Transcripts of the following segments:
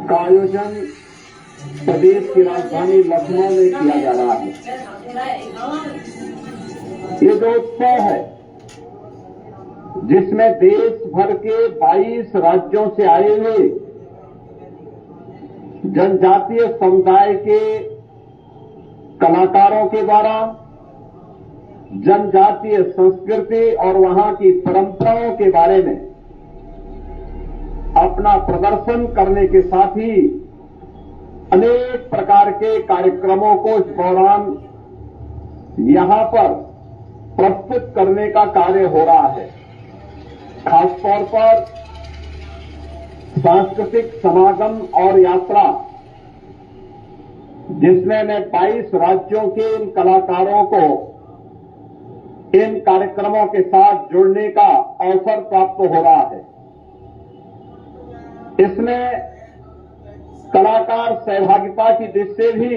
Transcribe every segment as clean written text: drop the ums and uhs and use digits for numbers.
का आयोजन प्रदेश की राजधानी लखनऊ में किया जा रहा है। ये जो उत्सव है जिसमें देश भर के 22 राज्यों से आए हुए जनजातीय समुदाय के कलाकारों के द्वारा जनजातीय संस्कृति और वहां की परंपराओं के बारे में अपना प्रदर्शन करने के साथ ही अनेक प्रकार के कार्यक्रमों को इस दौरान यहां पर प्रस्तुत करने का कार्य हो रहा है। खासतौर पर सांस्कृतिक समागम और यात्रा जिसमें 22 राज्यों के इन कलाकारों को इन कार्यक्रमों के साथ जुड़ने का अवसर प्राप्त हो रहा है। इसमें कलाकार सहभागिता की दृष्टि से भी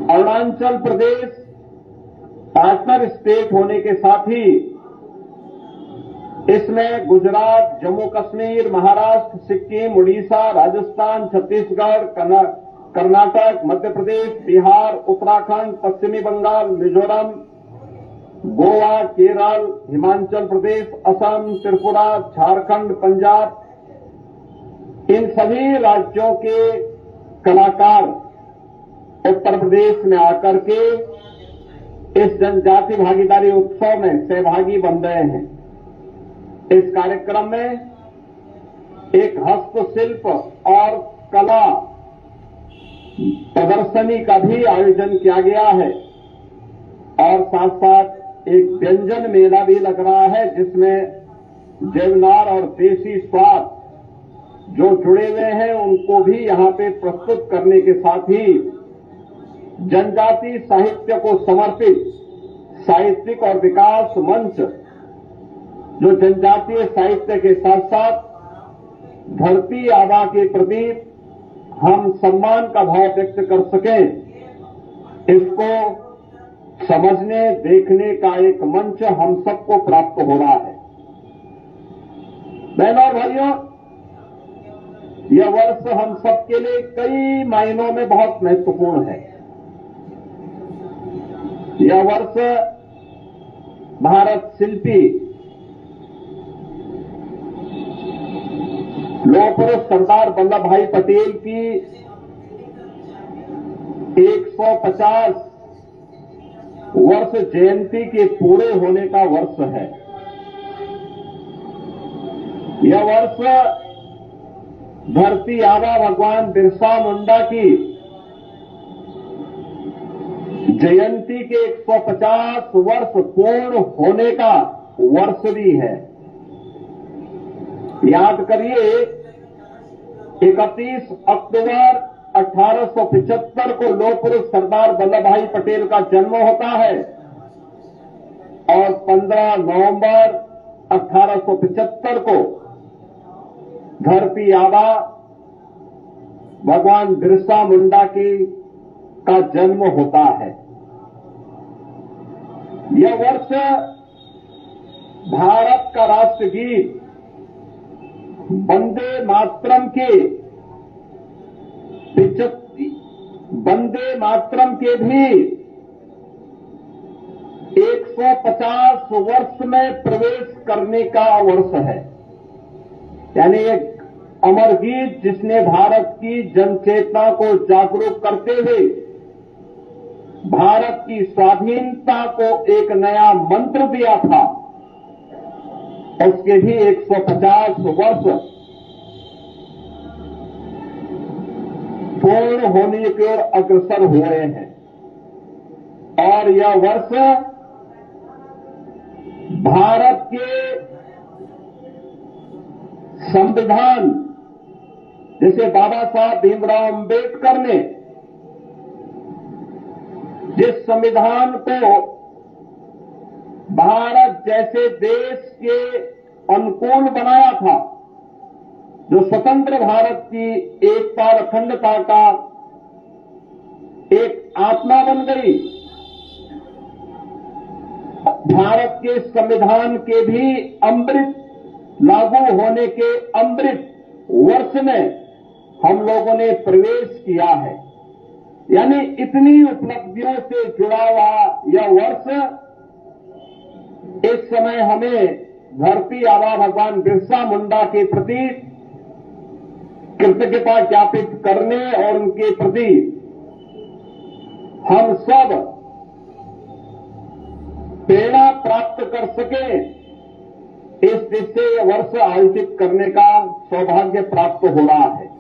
अरुणाचल प्रदेश पार्टनर स्टेट होने के साथ ही इसमें गुजरात, जम्मू कश्मीर, महाराष्ट्र, सिक्किम, उड़ीसा, राजस्थान, छत्तीसगढ़, कर्नाटक, मध्य प्रदेश, बिहार, उत्तराखंड, पश्चिमी बंगाल, मिजोरम, गोवा, केरल, हिमाचल प्रदेश, असम, त्रिपुरा, झारखंड, पंजाब, इन सभी राज्यों के कलाकार उत्तर प्रदेश में आकर के इस जनजाति भागीदारी उत्सव में सहभागी बन रहे हैं। इस कार्यक्रम में एक हस्तशिल्प और कला प्रदर्शनी का भी आयोजन किया गया है और साथ साथ एक व्यंजन मेला भी लग रहा है जिसमें जैवनार और देसी स्वाद जो जुड़े हुए हैं उनको भी यहां पे प्रस्तुत करने के साथ ही जनजाति साहित्य को समर्पित साहित्यिक और विकास मंच जो जनजातीय साहित्य के साथ साथ धरती आबा के प्रति हम सम्मान का भाव व्यक्त कर सकें, इसको समझने देखने का एक मंच हम सबको प्राप्त हो रहा है। बहनों और भाइयों, यह वर्ष हम सबके लिए कई मायनों में बहुत महत्वपूर्ण है। यह वर्ष भारत शिल्पी लौह पुरुष सरदार वल्लभ भाई पटेल की 150 वर्ष जयंती के पूरे होने का वर्ष है। यह वर्ष धरती आबा भगवान बिरसा मुंडा की जयंती के 150 वर्ष पूर्ण होने का वर्ष भी है। याद करिए, 31 अक्टूबर 1875 को लौह पुरुष सरदार वल्लभ भाई पटेल का जन्म होता है और 15 नवंबर 1875 को धरती आबा भगवान बिरसा मुंडा का जन्म होता है। यह वर्ष भारत का राष्ट्रगीत वंदे मातरम के भी 150 वर्ष में प्रवेश करने का वर्ष है। यानी एक अमर गीत जिसने भारत की जनचेतना को जागरूक करते हुए भारत की स्वाधीनता को एक नया मंत्र दिया था, उसके भी 150 वर्ष पूर्ण होने की ओर अग्रसर हुए हैं। और यह वर्ष भारत के संविधान, जैसे बाबा साहब भीमराव अम्बेडकर ने जिस संविधान को भारत जैसे देश के अनुकूल बनाया था, जो स्वतंत्र भारत की एकता और अखंडता का एक आत्मा बन गई, भारत के संविधान के भी अमृत लागू होने के अमृत वर्ष में हम लोगों ने प्रवेश किया है। यानी इतनी उपलब्धियों से जुड़ा हुआ यह वर्ष इस समय हमें धरती आबा भगवान बिरसा मुंडा के प्रति कृतज्ञता ज्ञापित करने और उनके प्रति हम सब प्रेरणा प्राप्त कर सके, इस दृष्टि से यह वर्ष आयोजित करने का सौभाग्य प्राप्त हो रहा है।